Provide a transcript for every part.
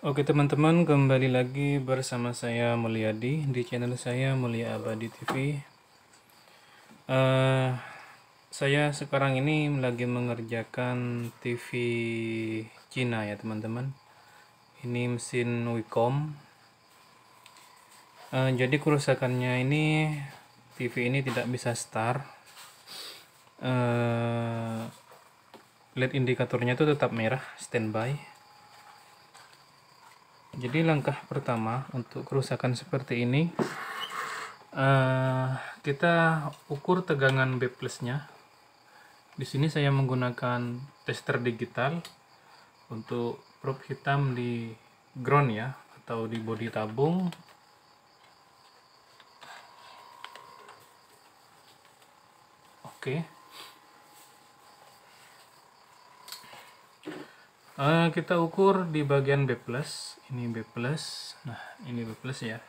Oke teman-teman, kembali lagi bersama saya Mulyadi di channel saya Mulia Abadi TV. Saya sekarang ini lagi mengerjakan TV Cina ya teman-teman. Ini mesin Wacom. Jadi kerusakannya ini TV ini tidak bisa start. LED indikatornya itu tetap merah standby. Jadi langkah pertama untuk kerusakan seperti ini, kita ukur tegangan B plusnya. Di sini saya menggunakan tester digital untuk probe hitam di ground ya, atau di bodi tabung. Oke. Kita ukur di bagian B plus. Ini B plus. Nah, ini B plus ya.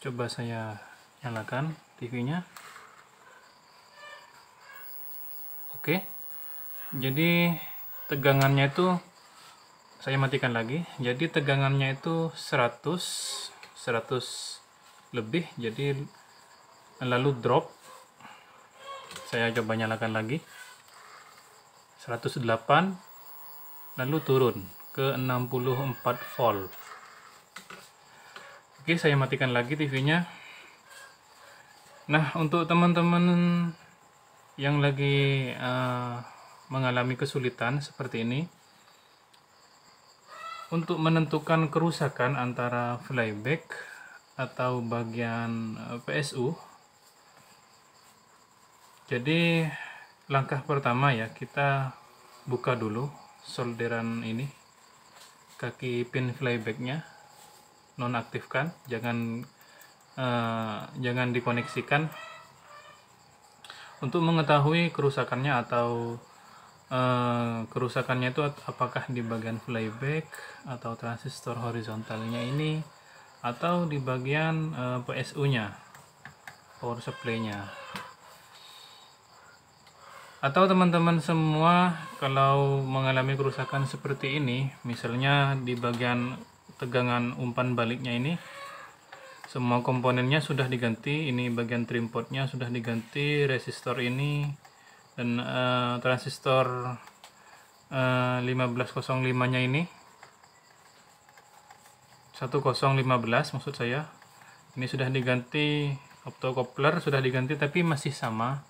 Coba saya nyalakan TV-nya. Oke. Jadi tegangannya itu saya matikan lagi. Jadi tegangannya itu 100 lebih, jadi lalu drop. Saya coba nyalakan lagi 108, lalu turun ke 64 volt. Oke, saya matikan lagi TV-nya. Nah, untuk teman-teman yang lagi mengalami kesulitan seperti ini, untuk menentukan kerusakan antara flyback atau bagian PSU, jadi langkah pertama ya, kita buka dulu solderan ini, kaki pin flybacknya, nonaktifkan, jangan dikoneksikan. Untuk mengetahui kerusakannya atau kerusakannya itu apakah di bagian flyback atau transistor horizontalnya ini, atau di bagian PSU-nya, power supply-nya. Atau teman-teman semua kalau mengalami kerusakan seperti ini, misalnya di bagian tegangan umpan baliknya ini, semua komponennya sudah diganti, ini bagian trim portnya sudah diganti, resistor ini, dan transistor 1505-nya ini, 1015 maksud saya, ini sudah diganti, optocoupler sudah diganti, tapi masih sama,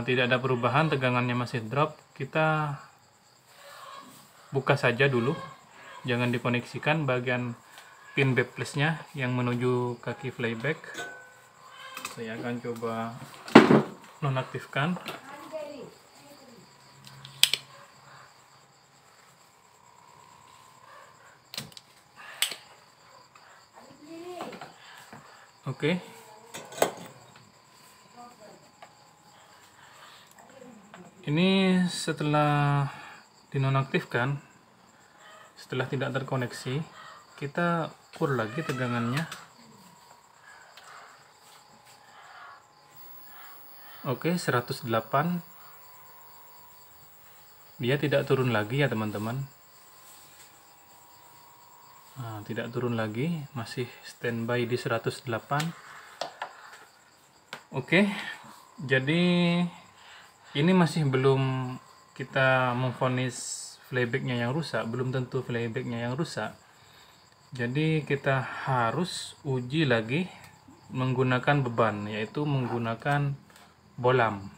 tidak ada perubahan, tegangannya masih drop. Kita buka saja dulu, jangan dikoneksikan bagian pin B plusnya yang menuju kaki flyback. Saya akan coba nonaktifkan. Oke. Ini setelah dinonaktifkan, setelah tidak terkoneksi, kita ukur lagi tegangannya. Oke, 108. Dia tidak turun lagi ya teman-teman. Nah, tidak turun lagi, masih standby di 108. Oke, jadi ini masih belum kita memvonis flybacknya yang rusak, belum tentu flybacknya yang rusak. Jadi kita harus uji lagi menggunakan beban, yaitu menggunakan bolam.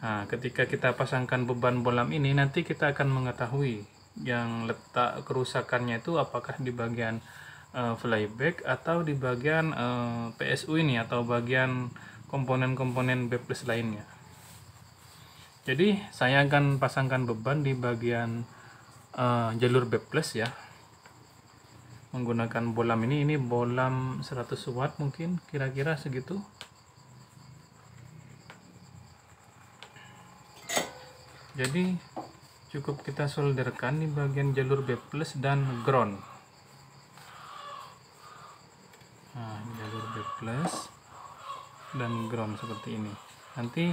Nah, ketika kita pasangkan beban bolam ini, nanti kita akan mengetahui yang letak kerusakannya itu apakah di bagian flyback atau di bagian PSU ini, atau bagian komponen-komponen B plus lainnya. Jadi saya akan pasangkan beban di bagian jalur B plus ya, menggunakan bolam ini bolam 100 watt mungkin, kira-kira segitu. Jadi cukup kita solderkan di bagian jalur B plus dan ground. Nah, jalur B plus dan ground seperti ini. Nanti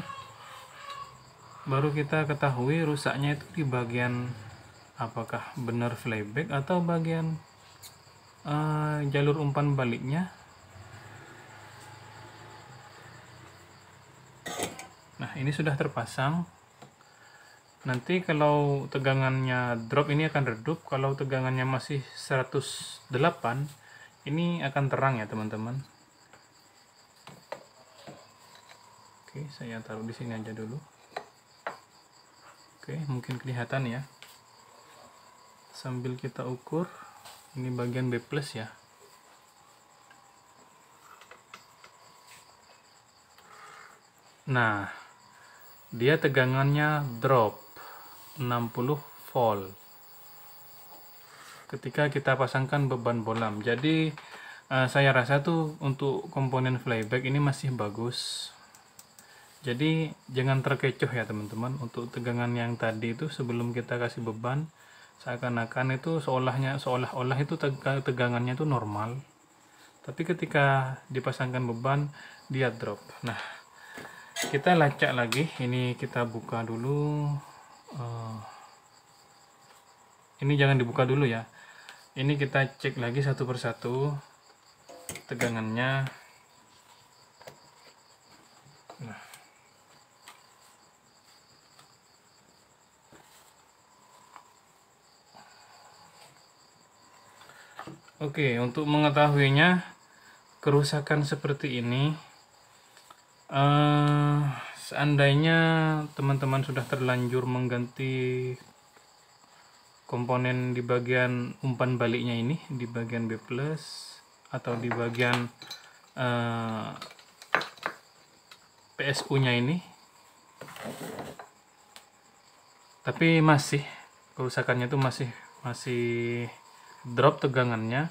baru kita ketahui rusaknya itu di bagian apakah benar flyback atau bagian jalur umpan baliknya. Nah, ini sudah terpasang. Nanti kalau tegangannya drop ini akan redup, kalau tegangannya masih 108 ini akan terang ya teman-teman. Oke, saya taruh di sini aja dulu. Oke, mungkin kelihatan ya. Sambil kita ukur, ini bagian B+ ya. Nah, dia tegangannya drop 60 volt ketika kita pasangkan beban bolam. Jadi saya rasa tuh untuk komponen flyback ini masih bagus. Jadi jangan terkecoh ya teman-teman. Untuk tegangan yang tadi itu sebelum kita kasih beban, seakan-akan itu seolah-olah itu tegangannya itu normal. Tapi ketika dipasangkan beban dia drop. Nah, kita lacak lagi. Ini kita buka dulu. Ini jangan dibuka dulu ya. Ini kita cek lagi satu persatu tegangannya. Nah, oke, untuk mengetahuinya kerusakan seperti ini, seandainya teman-teman sudah terlanjur mengganti komponen di bagian umpan baliknya ini, di bagian B+ atau di bagian PSU nya ini, tapi masih kerusakannya itu masih drop tegangannya,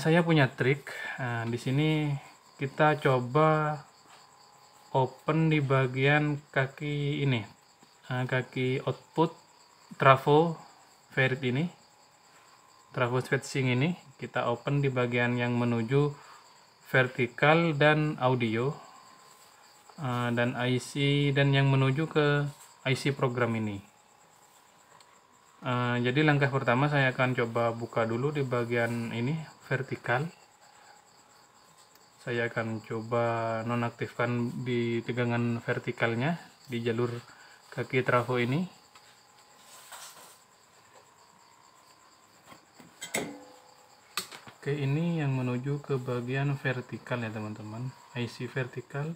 saya punya trik. Di sini kita coba open di bagian kaki ini, kaki output trafo ferit ini, trafo switching ini kita open di bagian yang menuju vertikal dan audio, dan IC, dan yang menuju ke IC program ini. Jadi langkah pertama saya akan coba buka dulu di bagian ini vertikal. Saya akan coba nonaktifkan di tegangan vertikalnya di jalur kaki trafo ini. Oke, ini yang menuju ke bagian vertikal ya teman-teman, IC vertikal.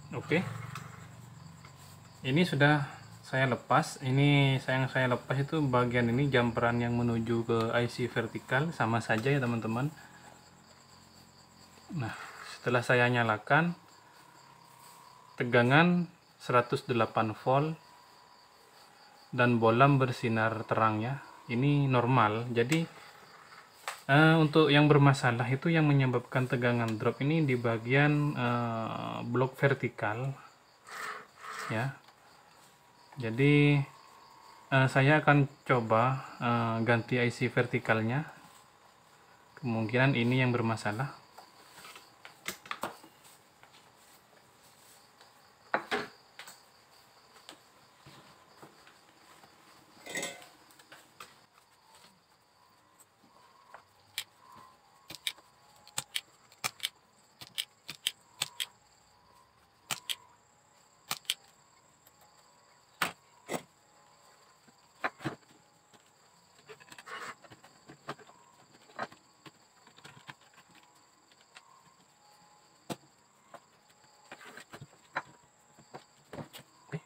Oke, ini sudah saya lepas. Ini yang saya lepas itu bagian ini, jumperan yang menuju ke IC vertikal, sama saja ya teman-teman. Nah, setelah saya nyalakan, tegangan 108 volt dan bolam bersinar terangnya ini normal. Jadi untuk yang bermasalah itu yang menyebabkan tegangan drop ini di bagian blok vertikal ya. Jadi saya akan coba ganti IC vertikalnya, kemungkinan ini yang bermasalah.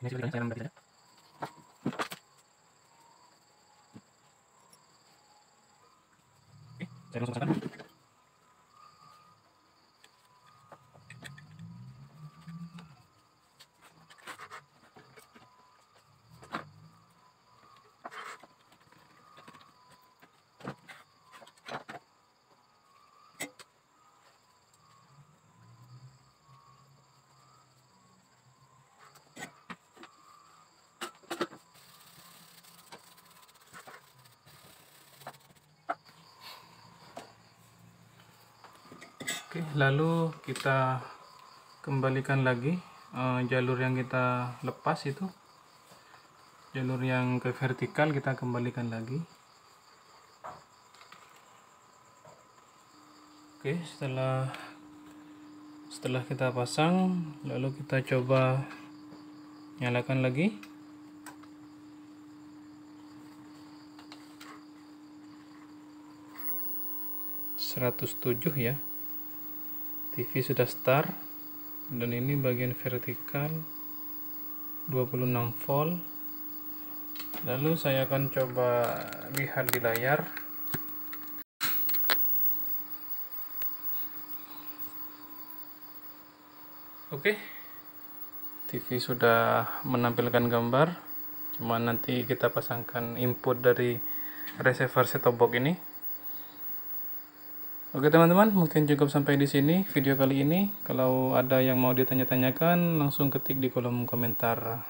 Ini sudah saya ambil saja. Oke, saya langsung pasangkan. Oke, lalu kita kembalikan lagi jalur yang kita lepas itu, jalur yang ke vertikal kita kembalikan lagi. Oke, setelah kita pasang, lalu kita coba nyalakan lagi. ...107 ya, TV sudah start, dan ini bagian vertikal 26 volt. Lalu saya akan coba lihat di layar. Oke, TV sudah menampilkan gambar, cuma nanti kita pasangkan input dari receiver set-top box ini. Oke teman-teman, mungkin cukup sampai di sini video kali ini. Kalau ada yang mau ditanya-tanyakan, langsung ketik di kolom komentar